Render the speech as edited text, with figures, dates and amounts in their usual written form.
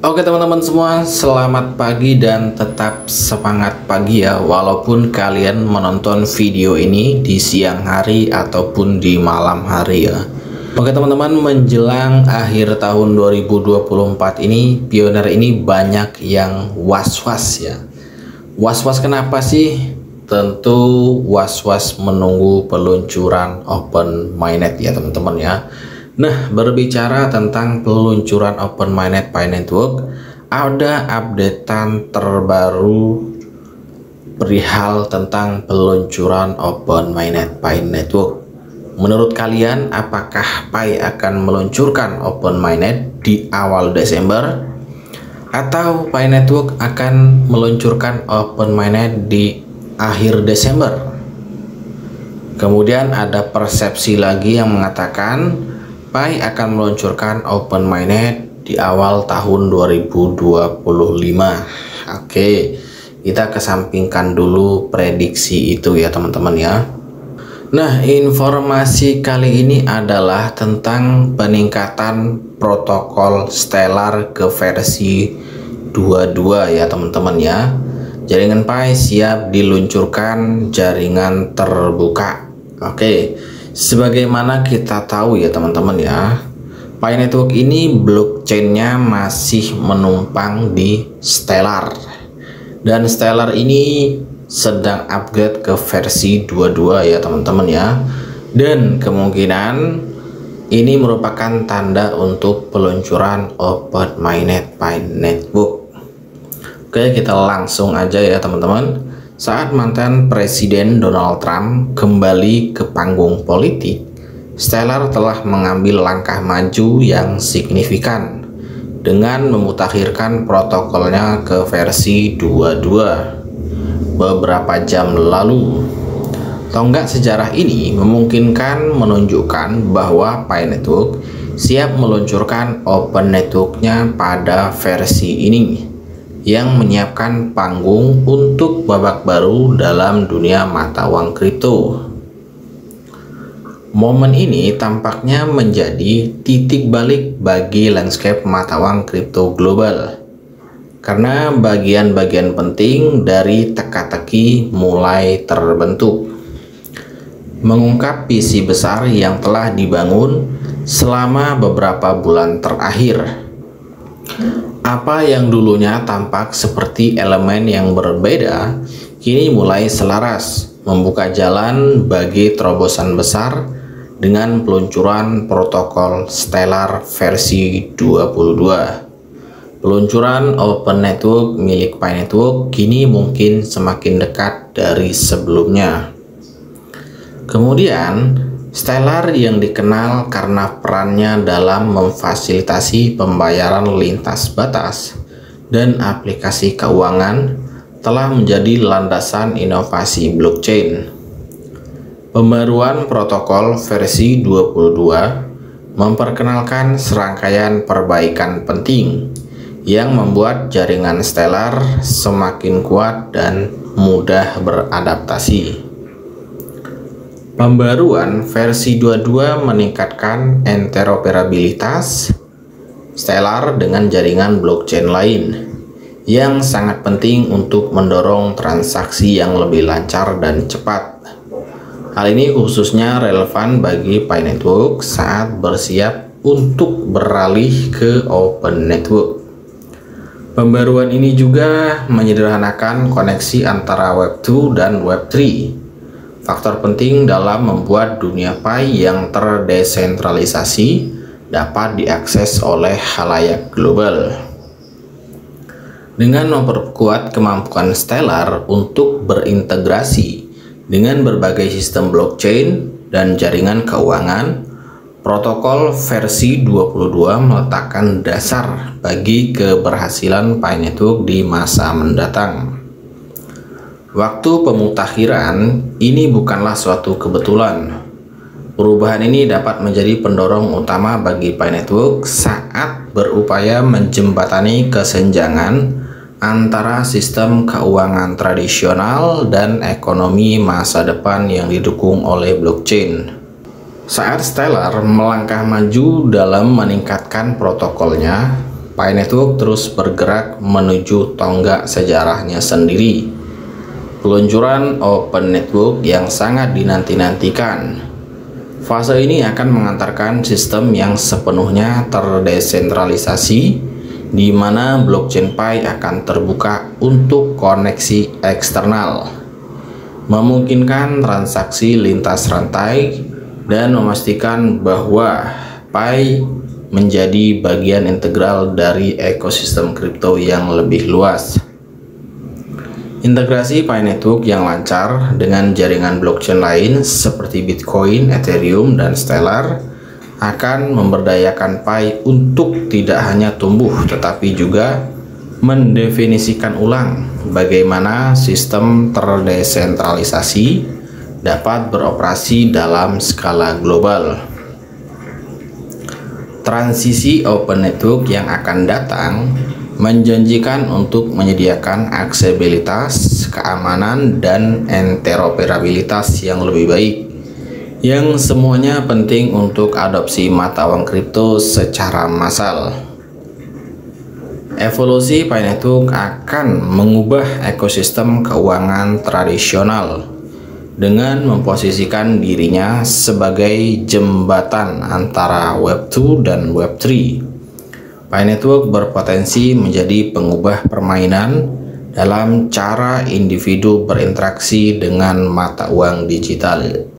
Oke teman-teman semua, selamat pagi dan tetap semangat pagi ya. Walaupun kalian menonton video ini di siang hari ataupun di malam hari ya. Oke teman-teman, menjelang akhir tahun 2024 ini, Pioneer ini banyak yang was-was ya. Was-was kenapa sih? Tentu was-was menunggu peluncuran Open Mainnet ya teman-teman ya. Nah, berbicara tentang peluncuran Open Mainnet Pi Network, ada updatean terbaru perihal tentang peluncuran Open Mainnet Pi Network. Menurut kalian, apakah Pi akan meluncurkan Open Mainnet di awal Desember? Atau Pi Network akan meluncurkan Open Mainnet di akhir Desember? Kemudian ada persepsi lagi yang mengatakan Pi akan meluncurkan Open Mainnet di awal tahun 2025. Oke, kita kesampingkan dulu prediksi itu ya teman-teman ya. Nah, informasi kali ini adalah tentang peningkatan protokol Stellar ke versi 22 ya teman-teman ya. Jaringan Pi siap diluncurkan jaringan terbuka. Oke, sebagaimana kita tahu ya teman-teman ya, Pi Network ini blockchainnya masih menumpang di Stellar, dan Stellar ini sedang upgrade ke versi 22 ya teman-teman ya. Dan kemungkinan ini merupakan tanda untuk peluncuran Open Mainnet Pi Network. Oke, kita langsung aja ya teman-teman. Saat mantan Presiden Donald Trump kembali ke panggung politik, Stellar telah mengambil langkah maju yang signifikan dengan memutakhirkan protokolnya ke versi 22 beberapa jam lalu. Tonggak sejarah ini memungkinkan menunjukkan bahwa Pi Network siap meluncurkan Open Network-nya pada versi ini, yang menyiapkan panggung untuk babak baru dalam dunia mata uang kripto. Momen ini tampaknya menjadi titik balik bagi landscape mata uang kripto global, karena bagian-bagian penting dari teka-teki mulai terbentuk, mengungkap visi besar yang telah dibangun selama beberapa bulan terakhir. Apa yang dulunya tampak seperti elemen yang berbeda, kini mulai selaras, membuka jalan bagi terobosan besar dengan peluncuran protokol Stellar versi 22. Peluncuran Open Network milik Pi Network kini mungkin semakin dekat dari sebelumnya. Kemudian, Stellar yang dikenal karena perannya dalam memfasilitasi pembayaran lintas batas dan aplikasi keuangan telah menjadi landasan inovasi blockchain. Pembaruan protokol versi 22 memperkenalkan serangkaian perbaikan penting yang membuat jaringan Stellar semakin kuat dan mudah beradaptasi. Pembaruan versi 22 meningkatkan interoperabilitas Stellar dengan jaringan blockchain lain, yang sangat penting untuk mendorong transaksi yang lebih lancar dan cepat. Hal ini khususnya relevan bagi Pi Network saat bersiap untuk beralih ke Open Network. Pembaruan ini juga menyederhanakan koneksi antara Web 2 dan Web 3. Faktor penting dalam membuat dunia Pi yang terdesentralisasi dapat diakses oleh khalayak global. Dengan memperkuat kemampuan Stellar untuk berintegrasi dengan berbagai sistem blockchain dan jaringan keuangan, protokol versi 22 meletakkan dasar bagi keberhasilan Pi Network di masa mendatang. Waktu pemutakhiran ini bukanlah suatu kebetulan. Perubahan ini dapat menjadi pendorong utama bagi Pi Network saat berupaya menjembatani kesenjangan antara sistem keuangan tradisional dan ekonomi masa depan yang didukung oleh blockchain. Saat Stellar melangkah maju dalam meningkatkan protokolnya, Pi Network terus bergerak menuju tonggak sejarahnya sendiri. Peluncuran Open Network yang sangat dinanti-nantikan. Fase ini akan mengantarkan sistem yang sepenuhnya terdesentralisasi, di mana blockchain Pi akan terbuka untuk koneksi eksternal, memungkinkan transaksi lintas rantai, dan memastikan bahwa Pi menjadi bagian integral dari ekosistem kripto yang lebih luas. Integrasi Pi Network yang lancar dengan jaringan blockchain lain seperti Bitcoin, Ethereum, dan Stellar akan memberdayakan Pi untuk tidak hanya tumbuh tetapi juga mendefinisikan ulang bagaimana sistem terdesentralisasi dapat beroperasi dalam skala global. Transisi Open Network yang akan datang menjanjikan untuk menyediakan aksesibilitas, keamanan, dan interoperabilitas yang lebih baik, yang semuanya penting untuk adopsi mata uang kripto secara massal. Evolusi Pi Network akan mengubah ekosistem keuangan tradisional dengan memposisikan dirinya sebagai jembatan antara Web2 dan Web3. Pi Network berpotensi menjadi pengubah permainan dalam cara individu berinteraksi dengan mata uang digital.